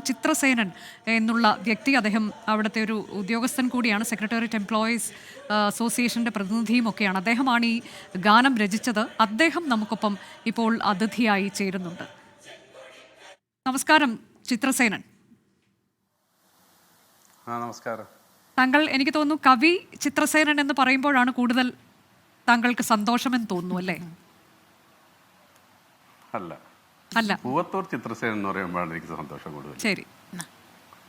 ചിത്രസേനൻ എന്നുള്ള വ്യക്തി, അദ്ദേഹം അവിടുത്തെ ഒരു ഉദ്യോഗസ്ഥൻ കൂടിയാണ്, സെക്രട്ടേറിയറ്റ് എംപ്ലോയീസ് അസോസിയേഷൻ്റെ പ്രതിനിധിയും ഒക്കെയാണ്. അദ്ദേഹമാണ് ഈ ഗാനം രചിച്ചത്. അദ്ദേഹം നമുക്കൊപ്പം ഇപ്പോൾ അതിഥിയായി ചേരുന്നുണ്ട്. നമസ്കാരം ചിത്രസേനൻ. നമസ്കാരം. താങ്കൾ, എനിക്ക് തോന്നുന്നു കവി ചിത്രസേനൻ എന്ന് പറയുമ്പോഴാണ് കൂടുതൽ താങ്കൾക്ക് സന്തോഷമെന്ന് തോന്നുന്നു, അല്ലേ? അല്ല, പൂവത്തൂർ ചിത്രസേനൻ എന്ന് പറയുമ്പോഴാണ് എനിക്ക് സന്തോഷം കൂടുതൽ. ശരി.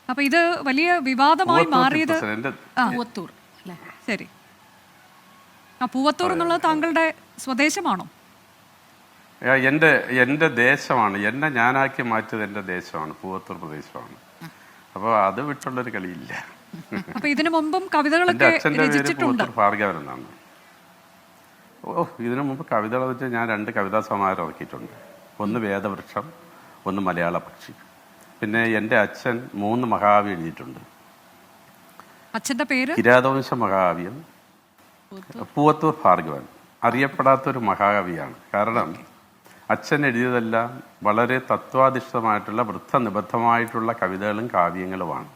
അപ്പൊ ഇത് വലിയ വിവാദമായി മാറിയത് ശരി. പൂവത്തൂർ എന്നുള്ളത് താങ്കളുടെ സ്വദേശമാണോ? എന്റെ ദേശമാണ്. എന്നെ ഞാനാക്കി മാറ്റിയത് എന്റെ ദേശമാണ്, പൂവത്തൂർ പ്രദേശമാണ്. അപ്പൊ അത് വിട്ടുള്ളൊരു കളിയില്ല. അപ്പൊ ഇതിനു മുമ്പും കവിതകളൊക്കെ രചിച്ചിട്ടുണ്ട്? ഭാർഗവൻ എന്നാണ്. ഇതിനു മുമ്പ് കവിതകൾ വെച്ചാൽ ഞാൻ 2 കവിതാ സമാഹാരം ഇറക്കിയിട്ടുണ്ട്. ഒന്ന് വേദവൃക്ഷം, ഒന്ന് മലയാള പക്ഷി. പിന്നെ എൻ്റെ അച്ഛൻ 3 മഹാകാവ്യം എഴുതിയിട്ടുണ്ട്. അച്ഛന്റെ പേര് കിരാതവംശ മഹാകാവ്യം. പൂവത്തൂർ ഭാർഗവൻ അറിയപ്പെടാത്തൊരു മഹാകവിയാണ്. കാരണം അച്ഛൻ എഴുതിയതെല്ലാം വളരെ തത്വാധിഷ്ഠിതമായിട്ടുള്ള വൃദ്ധനിബദ്ധമായിട്ടുള്ള കവിതകളും കാവ്യങ്ങളുമാണ്.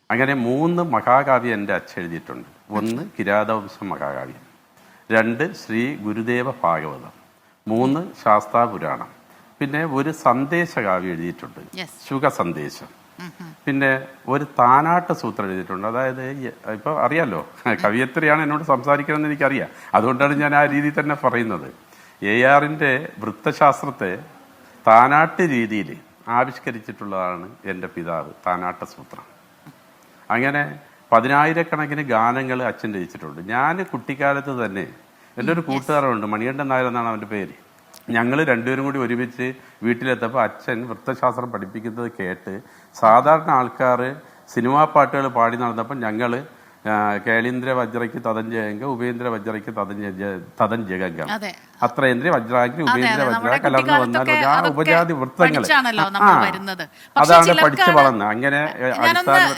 അങ്ങനെ 3 മഹാകാവ്യം എൻ്റെ അച്ഛൻ എഴുതിയിട്ടുണ്ട്. ഒന്ന് കിരാതവംശ മഹാകാവ്യം, 2 ശ്രീ ഗുരുദേവ ഭാഗവതം, 3 ശാസ്താപുരാണം. പിന്നെ ഒരു സന്ദേശകാവ്യം എഴുതിയിട്ടുണ്ട്, ശുക സന്ദേശം. പിന്നെ ഒരു താനാട്ട് സൂത്രം എഴുതിയിട്ടുണ്ട്. അതായത് ഇപ്പൊ അറിയാലോ, കവിയത്രിയാണ് എന്നോട് സംസാരിക്കണമെന്ന് എനിക്കറിയാം. അതുകൊണ്ടാണ് ഞാൻ ആ രീതിയിൽ തന്നെ പറയുന്നത്. ARന്റെ വൃത്തശാസ്ത്രത്തെ താനാട്ട് രീതിയിൽ ആവിഷ്കരിച്ചിട്ടുള്ളതാണ് എൻ്റെ പിതാവ്, താനാട്ട സൂത്രം. അങ്ങനെ 10,000-കണക്കിന് ഗാനങ്ങൾ അച്ഛൻ രചിച്ചിട്ടുണ്ട്. ഞാൻ കുട്ടിക്കാലത്ത് തന്നെ, എൻ്റെ ഒരു കൂട്ടുകാരുണ്ട്, മണികണ്ഠൻ നായർ എന്നാണ് അവൻ്റെ പേര്. ഞങ്ങൾ 2 പേരും കൂടി ഒരുമിച്ച് വീട്ടിലെത്തപ്പോൾ അച്ഛൻ വൃത്തശാസ്ത്രം പഠിപ്പിക്കുന്നത് കേട്ട് സാധാരണ ആൾക്കാർ സിനിമാ പാട്ടുകൾ പാടി നടന്നപ്പോൾ ഞങ്ങൾ കേളീന്ദ്ര വജ്രയ്ക്ക് തതഞ്ജയങ്ക, ഉപേന്ദ്ര വജ്രയ്ക്ക് തതഞ്ജഗം, അത്രേന്ദ്ര വജ്രാഗ്നി ഉപേന്ദ്ര വജ്ര കലർന്നു വന്നാൽ ആ ഉപജാതി വൃത്തങ്ങൾ അതാണ് പഠിച്ചു വളർന്നത്. അങ്ങനെ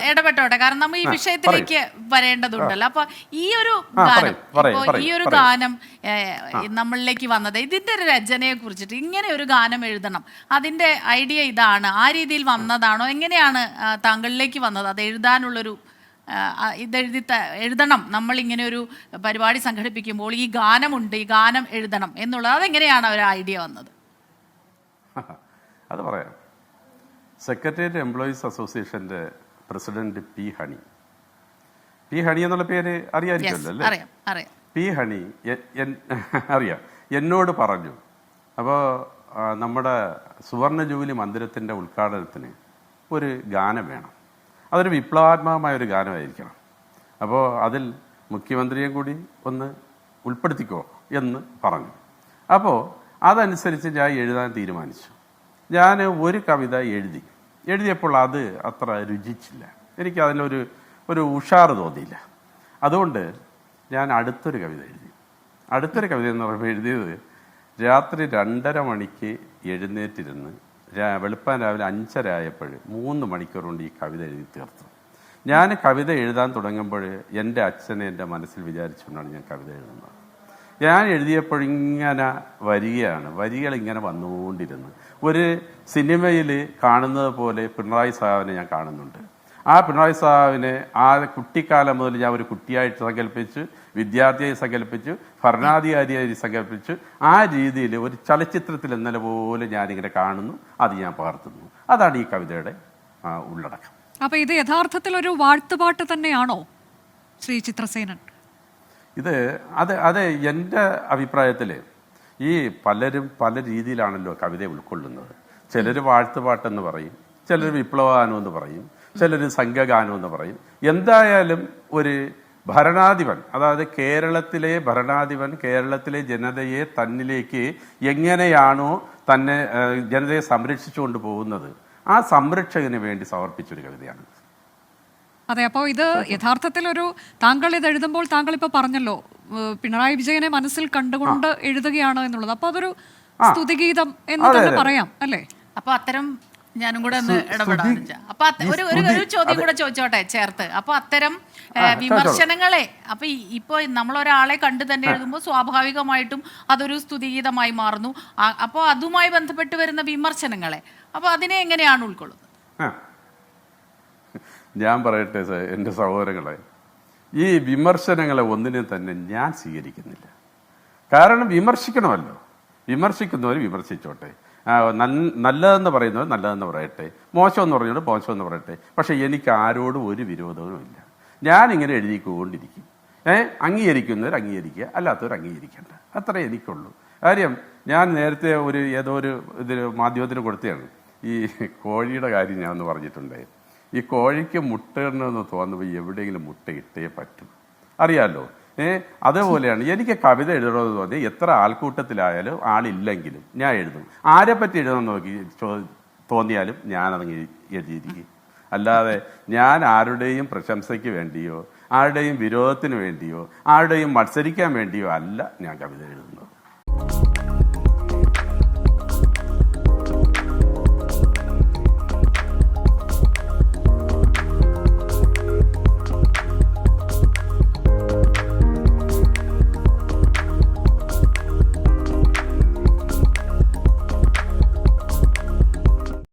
ഇടപെട്ടോട്ടെ, കാരണം നമ്മൾ ഈ വിഷയത്തിലേക്ക് വരേണ്ടതുണ്ടല്ലോ. അപ്പൊ ഈ ഒരു ഗാനം നമ്മളിലേക്ക് വന്നത്, ഇതിന്റെ ഒരു രചനയെ കുറിച്ചിട്ട്, ഇങ്ങനെ ഒരു ഗാനം എഴുതണം, അതിന്റെ ഐഡിയ ഇതാണ്, ആ രീതിയിൽ വന്നതാണോ? എങ്ങനെയാണ് താങ്കളിലേക്ക് വന്നത്? അത് എഴുതാനുള്ളൊരു എഴുതണം, നമ്മൾ ഇങ്ങനെ ഒരു പരിപാടി സംഘടിപ്പിക്കുമ്പോൾ ഈ ഗാനമുണ്ട്, ഈ ഗാനം എഴുതണം എന്നുള്ളത്, അതെങ്ങനെയാണ് ഒരു ഐഡിയ വന്നത്? അത് പറയാം. സെക്രട്ടേറിയറ്റ് എംപ്ലോയീസ് അസോസിയേഷന്റെ പ്രസിഡന്റ് പി ഹണി എന്നുള്ള പേര് അറിയാമായിരിക്കുമല്ലോ അല്ലേ? പി ഹണി അറിയാം, എന്നോട് പറഞ്ഞു, അപ്പോൾ നമ്മുടെ സുവർണ ജൂബിലി മന്ദിരത്തിന്റെ ഉദ്ഘാടനത്തിന് ഒരു ഗാനം വേണം, അതൊരു വിപ്ലവാത്മകമായ ഒരു ഗാനമായിരിക്കണം, അപ്പോൾ അതിൽ മുഖ്യമന്ത്രിയെ കൂടി ഒന്ന് ഉൾപ്പെടുത്തിക്കോ എന്ന് പറഞ്ഞു. അപ്പോൾ അതനുസരിച്ച് ഞാൻ എഴുതാൻ തീരുമാനിച്ചു. ഞാൻ ഒരു കവിത എഴുതിയപ്പോൾ അത് അത്ര രുചിച്ചില്ല, എനിക്ക് അതിലൊരു ഉഷാറ് തോന്നിയില്ല. അതുകൊണ്ട് ഞാൻ അടുത്തൊരു കവിത എഴുതി. അടുത്തൊരു കവിത എന്ന് പറയുമ്പോൾ എഴുതിയത് രാത്രി 2:30 മണിക്ക് എഴുന്നേറ്റിരുന്ന് വെളുപ്പാൻ രാവിലെ 5:30 ആയപ്പോൾ 3 മണിക്കൂർ കൊണ്ട് ഈ കവിത എഴുതി തീർത്തു. ഞാൻ കവിത എഴുതാൻ തുടങ്ങുമ്പോൾ എൻ്റെ അച്ഛനെ എൻ്റെ മനസ്സിൽ വിചാരിച്ചുകൊണ്ടാണ് ഞാൻ കവിത എഴുതുന്നത്. ഞാൻ എഴുതിയപ്പോഴിങ്ങനെ വരികൾ ഇങ്ങനെ വന്നുകൊണ്ടിരുന്നു. ഒരു സിനിമയിൽ കാണുന്നത് പോലെ പിണറായി സാഹിബിനെ ഞാൻ കാണുന്നുണ്ട്. ആ പിണറായി സാഹിബിനെ ആ കുട്ടിക്കാലം മുതൽ ഞാൻ ഒരു കുട്ടിയായിട്ട് സങ്കല്പിച്ചു, വിദ്യാർത്ഥിയായി സങ്കല്പിച്ചു, ഭരണാധികാരിയായി സങ്കല്പിച്ചു. ആ രീതിയിൽ ഒരു ചലച്ചിത്രത്തിൽ എന്നല്ല പോലെ ഞാനിങ്ങനെ കാണുന്നു, അത് ഞാൻ പകർത്തുന്നു. അതാണ് ഈ കവിതയുടെ ഉള്ളടക്കം. അപ്പൊ ഇത് യഥാർത്ഥത്തിൽ ഒരു വാഴ്ത്തുപാട്ട് തന്നെയാണോ ശ്രീ ചിത്രസേനൻ? അത് എൻ്റെ അഭിപ്രായത്തിൽ ഈ പലരും പല രീതിയിലാണല്ലോ കവിതയെ ഉൾക്കൊള്ളുന്നത്. ചിലർ വാഴ്ത്തുപാട്ടെന്ന് പറയും, ചിലർ വിപ്ലവഗാനം എന്ന് പറയും, ചിലർ സംഘഗാനം എന്ന് പറയും. എന്തായാലും ഒരു ഭരണാധിപൻ, അതായത് കേരളത്തിലെ ഭരണാധിപൻ കേരളത്തിലെ ജനതയെ തന്നിലേക്ക് എങ്ങനെയാണോ തന്നെ ജനതയെ സംരക്ഷിച്ചുകൊണ്ട് പോകുന്നത്, ആ സംരക്ഷകന് വേണ്ടി സമർപ്പിച്ചൊരു കവിതയാണ്. അതെ, അപ്പോൾ ഇത് യഥാർത്ഥത്തിൽ താങ്കൾ ഇത് എഴുതുമ്പോൾ താങ്കൾ ഇപ്പൊ പറഞ്ഞല്ലോ പിണറായി വിജയനെ മനസ്സിൽ കണ്ടുകൊണ്ട് എഴുതുകയാണ് എന്നുള്ളത്. അപ്പൊ അതൊരു സ്തുതിഗീതം എന്ന് തന്നെ പറയാം അല്ലേ? അപ്പൊ അത്തരം ഞാനും കൂടെ ഒന്ന് ഇടപെടാൻ. അപ്പൊ ഒരു ചോദ്യം കൂടെ ചോദിച്ചോട്ടെ ചേർത്ത്. അപ്പൊ അത്തരം വിമർശനങ്ങളെ, അപ്പൊ ഇപ്പൊ നമ്മളൊരാളെ കണ്ടു തന്നെ എഴുതുമ്പോൾ സ്വാഭാവികമായിട്ടും അതൊരു സ്തുതിഗീതമായി മാറുന്നു. അപ്പോൾ അതുമായി ബന്ധപ്പെട്ട് വരുന്ന വിമർശനങ്ങളെ, അപ്പൊ അതിനെ എങ്ങനെയാണ് ഉൾക്കൊള്ളുന്നത്? ഞാൻ പറയട്ടെ എൻ്റെ സഹോദരങ്ങളെ, ഈ വിമർശനങ്ങളെ ഒന്നിനും തന്നെ ഞാൻ സ്വീകരിക്കുന്നില്ല. കാരണം വിമർശിക്കണമല്ലോ, വിമർശിക്കുന്നവർ വിമർശിച്ചോട്ടെ, നല്ലതെന്ന് പറയുന്നവർ നല്ലതെന്ന് പറയട്ടെ, മോശമെന്ന് പറഞ്ഞവർ മോശമെന്ന് പറയട്ടെ. പക്ഷെ എനിക്ക് ആരോടും ഒരു വിരോധവും ഇല്ല. ഞാനിങ്ങനെ എഴുതിക്കൊണ്ടിരിക്കും. അംഗീകരിക്കുന്നവർ അംഗീകരിക്കുക, അല്ലാത്തവർ അംഗീകരിക്കേണ്ട, അത്രേ എനിക്കുള്ളൂ. കാര്യം ഞാൻ നേരത്തെ ഏതോ ഒരു മാധ്യമത്തിന് കൊടുത്തതാണ് ഈ കോഴിയുടെ കാര്യം ഞാൻ ഒന്ന് പറഞ്ഞിട്ടുണ്ടായി. ഈ കോഴിക്ക് മുട്ടയിടണമെന്ന് തോന്നുമ്പോൾ എവിടെയെങ്കിലും മുട്ട ഇട്ടേ പറ്റും, അറിയാമല്ലോ. അതേപോലെയാണ് എനിക്ക് കവിത എഴുതണമെന്ന് തോന്നി എത്ര ആൾക്കൂട്ടത്തിലായാലും ആളില്ലെങ്കിലും ഞാൻ എഴുതും. ആരെ പറ്റി എഴുതണമെന്ന് നോക്കി തോന്നിയാലും ഞാനതങ്ങ് എഴുതിയിരിക്കും. അല്ലാതെ ഞാൻ ആരുടെയും പ്രശംസയ്ക്ക് വേണ്ടിയോ ആരുടെയും വിരോധത്തിന് വേണ്ടിയോ ആരുടെയും മത്സരിക്കാൻ വേണ്ടിയോ അല്ല ഞാൻ കവിത എഴുതുന്നത്.